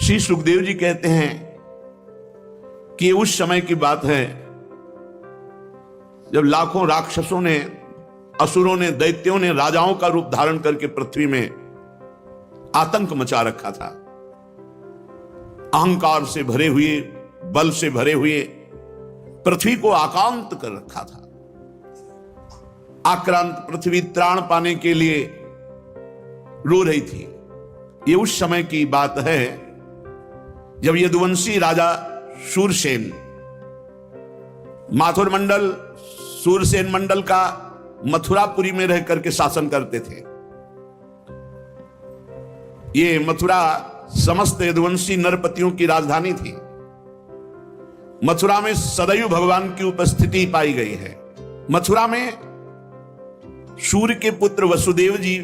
श्री सुखदेव जी कहते हैं कि उस समय की बात है जब लाखों राक्षसों ने, असुरों ने, दैत्यों ने राजाओं का रूप धारण करके पृथ्वी में आतंक मचा रखा था। अहंकार से भरे हुए, बल से भरे हुए पृथ्वी को आक्रांत कर रखा था। आक्रांत पृथ्वी त्राण पाने के लिए रो रही थी। ये उस समय की बात है जब यदुवंशी राजा शूरसेन, माथुर मंडल शूरसेन मंडल का मथुरापुरी में रह करके शासन करते थे। ये मथुरा समस्त यदुवंशी नरपतियों की राजधानी थी। मथुरा में सदैव भगवान की उपस्थिति पाई गई है। मथुरा में सूर्य के पुत्र वसुदेव जी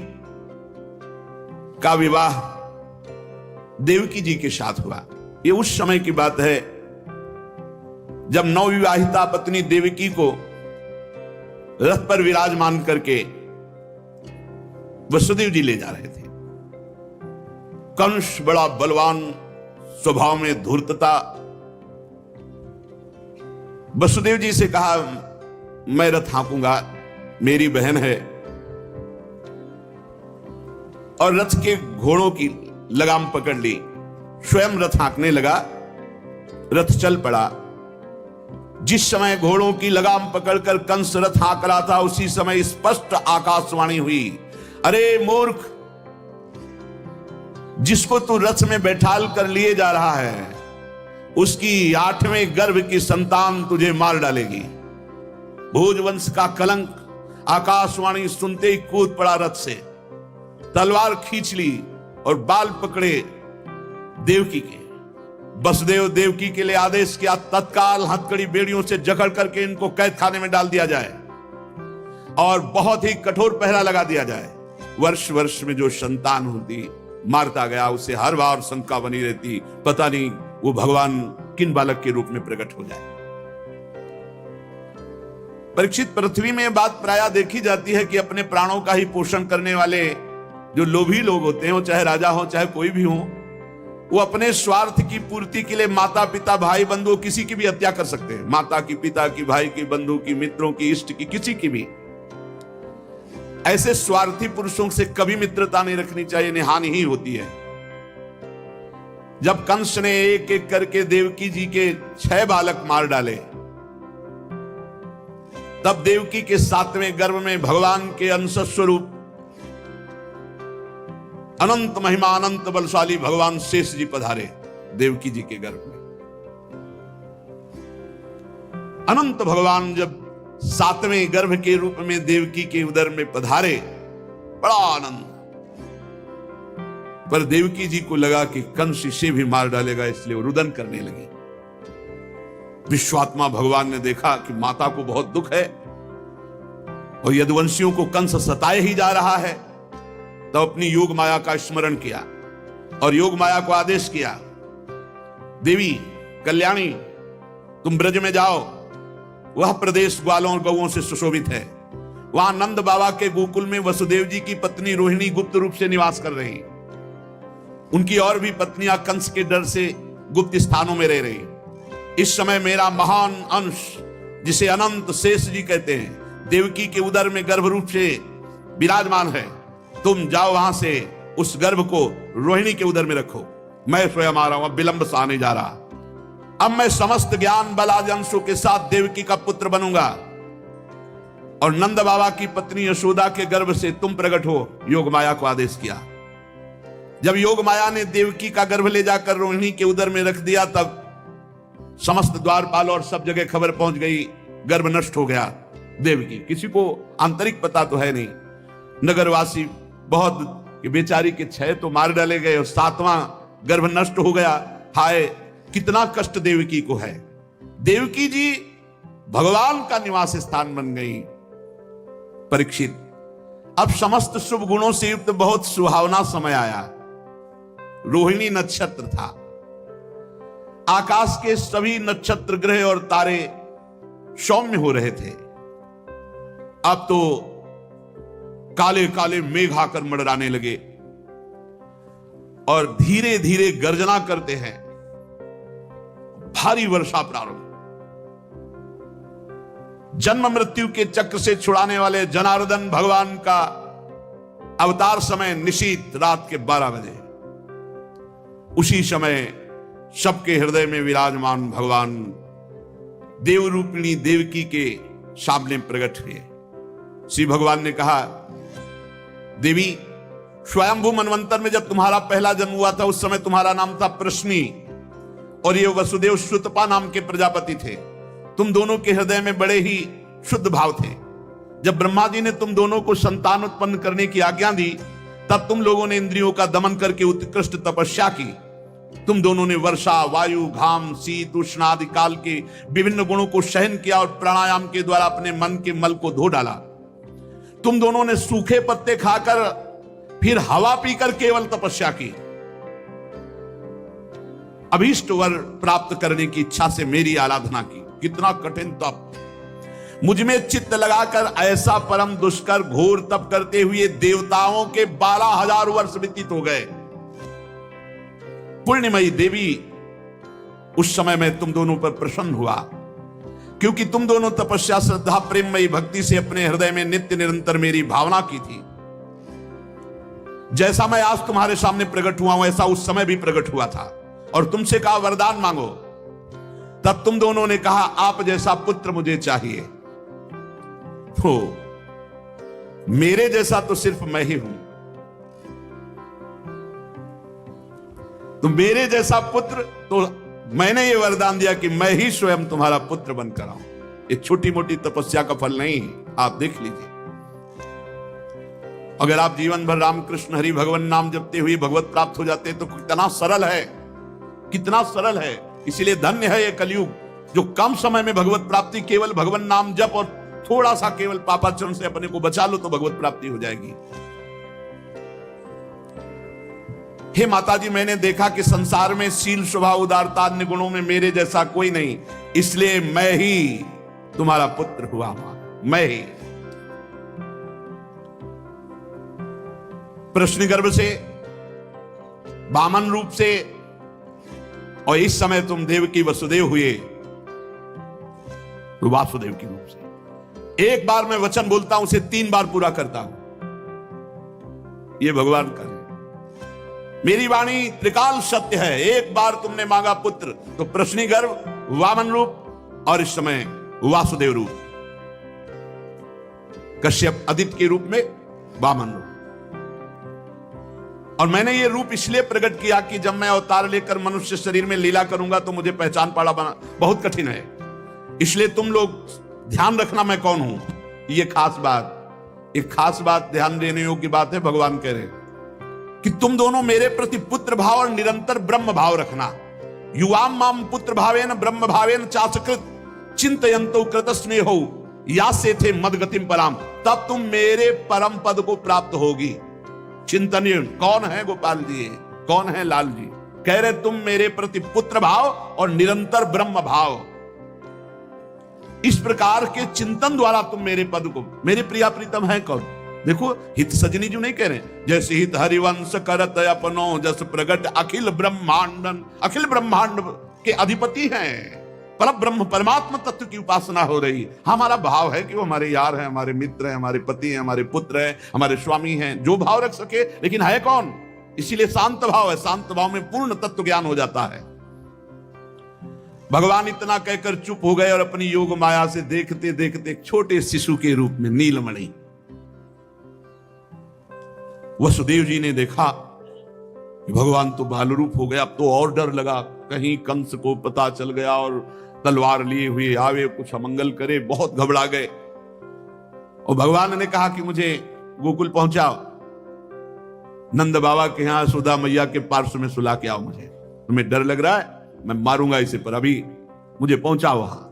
का विवाह देवकी जी के साथ हुआ। ये उस समय की बात है जब नवविवाहिता पत्नी देवकी को रथ पर विराजमान करके वसुदेव जी ले जा रहे थे। कंस बड़ा बलवान, स्वभाव में धूर्तता, वसुदेव जी से कहा मैं रथ हाँकूंगा, मेरी बहन है, और रथ के घोड़ों की लगाम पकड़ ली, स्वयं रथ हाँकने लगा। रथ चल पड़ा। जिस समय घोड़ों की लगाम पकड़कर कंस रथ हाँक रहा था, उसी समय स्पष्ट आकाशवाणी हुई, अरे मूर्ख, जिसको तू रथ में बैठाल कर लिए जा रहा है, उसकी 8वें गर्भ की संतान तुझे मार डालेगी। भोजवंश का कलंक। आकाशवाणी सुनते ही कूद पड़ा रथ से, तलवार खींच ली और बाल पकड़े देवकी के। वसुदेव देवकी के लिए आदेश किया, तत्काल हथकड़ी बेड़ियों से जकड़ करके इनको कैद खाने में डाल दिया जाए और बहुत ही कठोर पहरा लगा दिया जाए। वर्ष वर्ष में जो संतान होती मारता गया, उसे हर बार शंका बनी रहती, पता नहीं वो भगवान किन बालक के रूप में प्रकट हो जाए। परीक्षित, पृथ्वी में बात प्रायः देखी जाती है कि अपने प्राणों का ही पोषण करने वाले जो लोभी लोग होते हैं, वो चाहे राजा हो चाहे कोई भी हो, वो अपने स्वार्थ की पूर्ति के लिए माता पिता भाई बंधु किसी की भी हत्या कर सकते हैं। माता की, पिता की, भाई की, बंधु की, मित्रों की, इष्ट की, किसी की भी। ऐसे स्वार्थी पुरुषों से कभी मित्रता नहीं रखनी चाहिए, नहीं हानि ही होती है। जब कंस ने एक एक करके देवकी जी के 6 बालक मार डाले, तब देवकी के 7वें गर्भ में भगवान के अंश स्वरूप अनंत महिमा, अनंत बलशाली भगवान शेष जी पधारे देवकी जी के गर्भ में। अनंत भगवान जब 7वें गर्भ के रूप में देवकी के उदर में पधारे, बड़ा आनंद। पर देवकी जी को लगा कि कंस इसे भी मार डालेगा, इसलिए वो रुदन करने लगी। विश्वात्मा भगवान ने देखा कि माता को बहुत दुख है और यदुवंशियों को कंस सताए ही जा रहा है, तो अपनी योग माया का स्मरण किया और योग माया को आदेश किया, देवी कल्याणी, तुम ब्रज में जाओ, वह प्रदेश ग्वालों और गौओं से सुशोभित है। वहां नंद बाबा के गोकुल में वसुदेव जी की पत्नी रोहिणी गुप्त रूप से निवास कर रही। उनकी और भी पत्नियां कंस के डर से गुप्त स्थानों में रह रही। इस समय मेरा महान अंश, जिसे अनंत शेष जी कहते हैं, देवकी के उदर में गर्भ रूप से विराजमान है। तुम जाओ वहां से उस गर्भ को रोहिणी के उदर में रखो। मैं स्वयं आ रहा हूं, अब विलंब से आने जा रहा। अब मैं समस्त ज्ञान बल आदि अंशों के साथ देवकी का पुत्र बनूंगा और नंद बाबा की पत्नी यशोदा के गर्भ से तुम प्रकट हो। योग माया को आदेश किया। जब योग माया ने देवकी का गर्भ ले जाकर रोहिणी के उदर में रख दिया, तब समस्त द्वारपाल और सब जगह खबर पहुंच गई, गर्भ नष्ट हो गया देवकी। किसी को आंतरिक पता तो है नहीं। नगरवासी बहुत कि बेचारी के 6 तो मार डाले गए और 7वां गर्भ नष्ट हो गया। हाय, कितना कष्ट देवकी को है। देवकी जी भगवान का निवास स्थान बन गई। परीक्षित, अब समस्त शुभ गुणों से युक्त बहुत सुहावना समय आया। रोहिणी नक्षत्र था। आकाश के सभी नक्षत्र, ग्रह और तारे सौम्य हो रहे थे। अब तो काले काले मेघ आकर मंडराने लगे। और धीरे धीरे गर्जना करते हैं। भारी वर्षा प्रारंभ। जन्म मृत्यु के चक्र से छुड़ाने वाले जनार्दन भगवान का अवतार समय निशीत रात के 12 बजे। उसी समय सबके हृदय में विराजमान भगवान देवरूपिणी देवकी के सामने प्रकट हुए। श्री भगवान ने कहा, देवी, स्वयंभू मनवंतर में जब तुम्हारा पहला जन्म हुआ था उस समय तुम्हारा नाम था प्रश्नी और ये वसुदेव श्रुतपा नाम के प्रजापति थे। तुम दोनों के हृदय में बड़े ही शुद्ध भाव थे। जब ब्रह्मा जी ने तुम दोनों को संतान उत्पन्न करने की आज्ञा दी तब तुम लोगों ने इंद्रियों का दमन करके उत्कृष्ट तपस्या की। तुम दोनों ने वर्षा, वायु, घाम, शीत, उष्ण आदि काल के विभिन्न गुणों को सहन किया और प्राणायाम के द्वारा अपने मन के मल को धो डाला। तुम दोनों ने सूखे पत्ते खाकर फिर हवा पीकर केवल तपस्या की। अभीष्ट वर प्राप्त करने की इच्छा से मेरी आराधना की। कितना कठिन तप! मुझ में चित्त लगाकर ऐसा परम दुष्कर घोर तप करते हुए देवताओं के 12,000 वर्ष व्यतीत हो गए। पुण्यमयी देवी, उस समय मैं तुम दोनों पर प्रसन्न हुआ क्योंकि तुम दोनों तपस्या, श्रद्धा, प्रेममयी भक्ति से अपने हृदय में नित्य निरंतर मेरी भावना की थी। जैसा मैं आज तुम्हारे सामने प्रकट हुआ हूं ऐसा उस समय भी प्रकट हुआ था और तुमसे कहा वरदान मांगो। तब तुम दोनों ने कहा, आप जैसा पुत्र मुझे चाहिए। तो मेरे जैसा तो सिर्फ मैं ही हूं। तो मेरे जैसा पुत्र, तो मैंने ये वरदान दिया कि मैं ही स्वयं तुम्हारा पुत्र बनकर आऊं। ये छोटी मोटी तपस्या का फल नहीं है, आप देख लीजिए। अगर आप जीवन भर रामकृष्ण हरि भगवान नाम जपते हुए भगवत प्राप्त हो जाते तो कितना सरल है, कितना सरल है। इसलिए धन्य है ये कलयुग जो कम समय में भगवत प्राप्ति, केवल भगवान नाम जप और थोड़ा सा केवल पापाचरण से अपने को बचा लो तो भगवत प्राप्ति हो जाएगी। हे माता जी, मैंने देखा कि संसार में शील, स्वभाव, उदारता, अन्य गुणों में मेरे जैसा कोई नहीं, इसलिए मैं ही तुम्हारा पुत्र हुआ। मैं ही प्रश्न गर्भ से, वामन रूप से, और इस समय तुम देवकी वसुदेव हुए तो वासुदेव के रूप से। एक बार मैं वचन बोलता हूं उसे 3 बार पूरा करता हूं। यह भगवान का है। मेरी वाणी त्रिकाल सत्य है। एक बार तुमने मांगा पुत्र तो प्रश्नी गर्भ, वामन रूप और इस समय वासुदेव रूप। कश्यप आदित्य के रूप में वामन रूप। और मैंने ये रूप इसलिए प्रकट किया कि जब मैं अवतार लेकर मनुष्य शरीर में लीला करूंगा तो मुझे पहचान पाना बहुत कठिन है। इसलिए तुम लोग ध्यान रखना मैं कौन हूं। ये खास बात, एक खास बात ध्यान देने योग्य बात है। भगवान कह रहे कि तुम दोनों मेरे प्रति पुत्र भाव और निरंतर ब्रह्म भाव रखना। युवाम माम पुत्र भावेन ब्रह्म भावेन चासकृत चिंतयन्तो कृतस्नेहो यासे थे मदगतिम पराम। तब तुम मेरे परम पद को प्राप्त होगी। चिंतनीय कौन है गोपाल जी, कौन है लाल जी? कह रहे तुम मेरे प्रति पुत्र भाव और निरंतर ब्रह्म भाव, इस प्रकार के चिंतन द्वारा तुम मेरे पद को, मेरे प्रिया प्रीतम है कौन? देखो, हित सजनी जो नहीं कह रहे, जैसे हित हरिवंश करत अपनो जस प्रगट अखिल ब्रह्मांडन, अखिल ब्रह्मांड के अधिपति हैं। पर ब्रह्म परमात्मा तत्व की उपासना हो रही। हमारा भाव है कि वो हमारे यार हैं, हमारे मित्र हैं, हमारे पति हैं, हमारे पुत्र हैं, हमारे स्वामी हैं, जो भाव रख सके, लेकिन है कौन? इसीलिए शांत भाव है। शांत भाव में पूर्ण तत्व ज्ञान हो जाता है। भगवान इतना कहकर चुप हो गए और अपनी योग माया से देखते देखते एक छोटे शिशु के रूप में नीलमणि वसुदेव जी ने देखा कि भगवान तो बाल रूप हो गया। अब तो और डर लगा, कहीं कंस को पता चल गया और तलवार लिए हुए आवे, कुछ अमंगल करे। बहुत घबरा गए और भगवान ने कहा कि मुझे गोकुल पहुंचाओ, नंद बाबा के यहां सुधा मैया के पार्श्व में सुला के आओ। मुझे तुम्हें डर लग रहा है, मैं मारूंगा इसे, पर अभी मुझे पहुंचाओ वहां।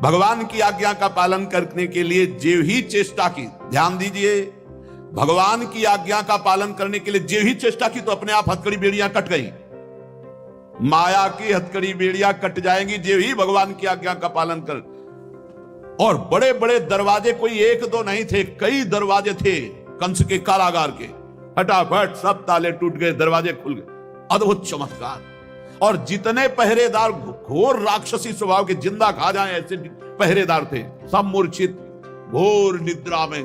भगवान की आज्ञा का पालन करने के लिए जो ही चेष्टा की, ध्यान दीजिए, भगवान की आज्ञा का पालन करने के लिए जो ही चेष्टा की तो अपने आप हथकड़ी बेड़ियां कट गई। माया की हथकड़ी बेड़ियां कट जाएंगी जो ही भगवान की आज्ञा का पालन कर। और बड़े बड़े दरवाजे कोई एक दो नहीं थे, कई दरवाजे थे कंस के कारागार के। फटाफट सब ताले टूट गए, दरवाजे खुल गए। अद्भुत चमत्कार। और जितने पहरेदार घोर राक्षसी स्वभाव के, जिंदा खा जाए ऐसे पहरेदार थे, सब मूर्छित घोर निद्रा में।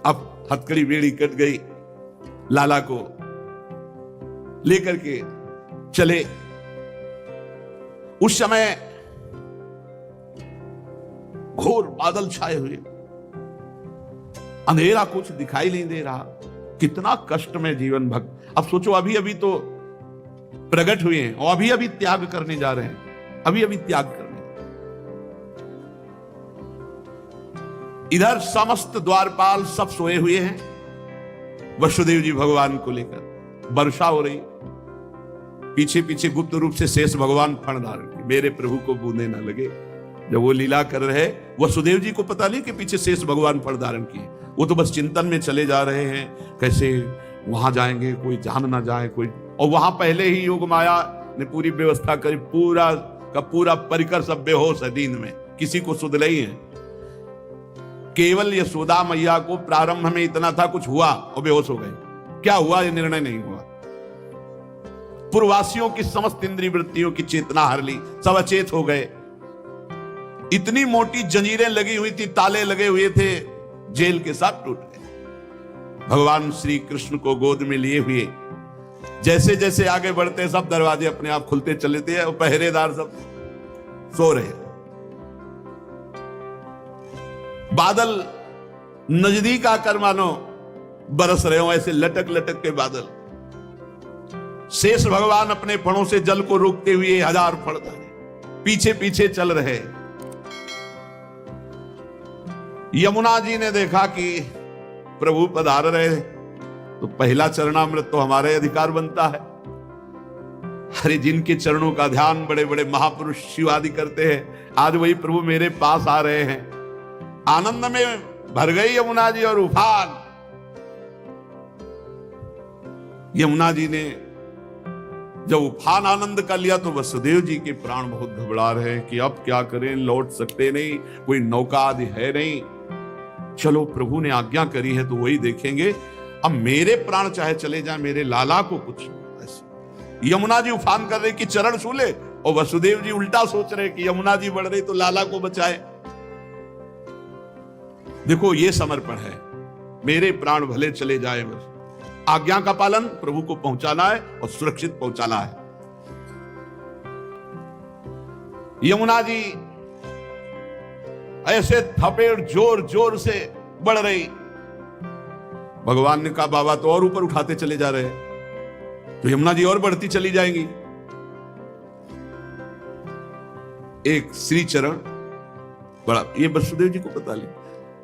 अब हथकड़ी बेड़ी कट गई, लाला को लेकर के चले। उस समय घोर बादल छाए हुए, अंधेरा, कुछ दिखाई नहीं दे रहा। कितना कष्ट में जीवन भक्त। अब सोचो, अभी अभी तो प्रकट हुए हैं और अभी अभी त्याग करने जा रहे हैं, अभी अभी त्याग करने। इधर समस्त द्वारपाल सब सोए हुए हैं वसुदेव जी भगवान को लेकर। वर्षा हो रही, पीछे पीछे गुप्त रूप से शेष भगवान फण धारण किए, मेरे प्रभु को बूंदे ना लगे। जब वो लीला कर रहे, वसुदेव जी को पता नहीं कि पीछे शेष भगवान फण धारण किए। वो तो बस चिंतन में चले जा रहे हैं, कैसे वहां जाएंगे, कोई जान ना जाए कोई। और वहां पहले ही योग माया ने पूरी व्यवस्था करी, पूरा का पूरा परिकर सब बेहोश है, नींद में, किसी को सुध नहीं है। केवल यशोदा मैया को प्रारंभ में इतना था, कुछ हुआ और बेहोश हो गए। क्या हुआ ये निर्णय नहीं हुआ। पूर्ववासियों की समस्त इंद्रिय वृत्तियों की चेतना हर ली, सब अचेत हो गए। इतनी मोटी जंजीरें लगी हुई थी, ताले लगे हुए थे, जेल के साथ टूट गए। भगवान श्री कृष्ण को गोद में लिए हुए जैसे जैसे आगे बढ़ते, सब दरवाजे अपने आप खुलते चले थे और पहरेदार सब सो रहे। बादल नजदीक आकर मानो बरस रहे हो, ऐसे लटक लटक के बादल। शेष भगवान अपने फणों से जल को रोकते हुए 1000 फण पीछे पीछे चल रहे। यमुना जी ने देखा कि प्रभु पधार रहे, तो पहला चरणामृत तो हमारे अधिकार बनता है। अरे जिनके चरणों का ध्यान बड़े बड़े महापुरुष शिव आदि करते हैं, आज वही प्रभु मेरे पास आ रहे हैं। आनंद में भर गई यमुना जी और उफान। यमुना जी ने जब उफान आनंद का लिया तो वसुदेव जी के प्राण बहुत घबरा रहे हैं कि अब क्या करें, लौट सकते नहीं, कोई नौका आदि है नहीं। चलो प्रभु ने आज्ञा करी है तो वही देखेंगे। अब मेरे प्राण चाहे चले जाए, मेरे लाला को कुछ ऐसे। यमुना जी उफान कर रहे कि चरण छू ले, और वसुदेव जी उल्टा सोच रहे कि यमुना जी बढ़ रही तो लाला को बचाए। देखो ये समर्पण है, मेरे प्राण भले चले जाए, बस आज्ञा का पालन, प्रभु को पहुंचाना है और सुरक्षित पहुंचाना है। यमुना जी ऐसे थपेड़ जोर जोर से बढ़ रही। भगवान ने कहा बाबा तो और ऊपर उठाते चले जा रहे, तो यमुना जी और बढ़ती चली जाएंगी। एक श्री चरण बड़ा, ये वसुदेव जी को पता नहीं,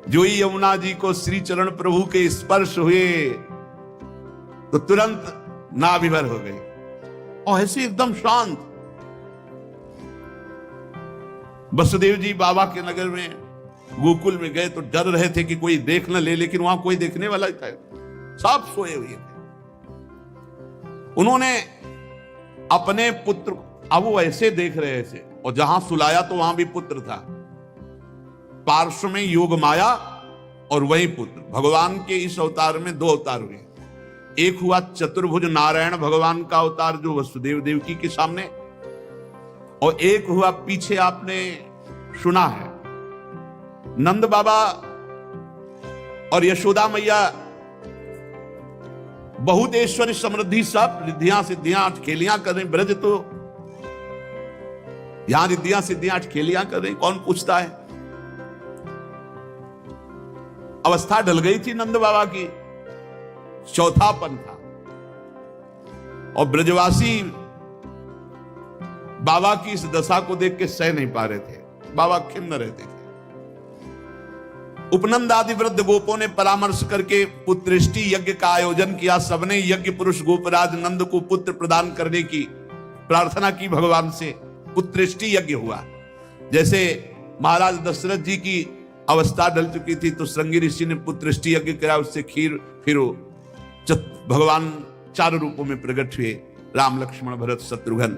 जो ही यमुना जी को श्री चरण प्रभु के स्पर्श हुए तो तुरंत नाभिभर हो गई और ऐसे एकदम शांत। वसुदेव जी बाबा के नगर में गोकुल में गए तो डर रहे थे कि कोई देख न ले, लेकिन वहां कोई देखने वाला था, सब सोए हुए थे। उन्होंने अपने पुत्र, अब वो ऐसे देख रहे थे, और जहां सुलाया तो वहां भी पुत्र था, पार्श्व में योग माया और वही पुत्र। भगवान के इस अवतार में 2 अवतार हुए, एक हुआ चतुर्भुज नारायण भगवान का अवतार जो वसुदेव देवकी के सामने, और एक हुआ पीछे आपने सुना है, नंद बाबा और यशोदा मैया बहुत ऐश्वर्य समृद्धि सब रिद्धियां सिद्धियां अटखेलियां कर रहे। ब्रज तो यहां रिद्धियां सिद्धियां अटखेलियां कर रहे, कौन पूछता है। अवस्था ढल गई थी नंद बाबा की, चौथापन था, और ब्रजवासी बाबा की इस दशा को देख के सह नहीं पा रहे थे। बाबा खिन्न रहते थे। उपनंद आदि वृद्ध गोपों ने परामर्श करके पुत्रेष्टि यज्ञ का आयोजन किया। सबने यज्ञ पुरुष गोपराज नंद को पुत्र प्रदान करने की प्रार्थना की भगवान से। पुत्रेष्टि यज्ञ हुआ। जैसे महाराज दशरथ जी की अवस्था ढल चुकी थी तो श्रृंगी ऋषि ने पुत्रेष्टि यज्ञ कराया, उससे खीर फिरो। भगवान 4 रूपों में प्रकट हुए, राम लक्ष्मण भरत शत्रुघ्न।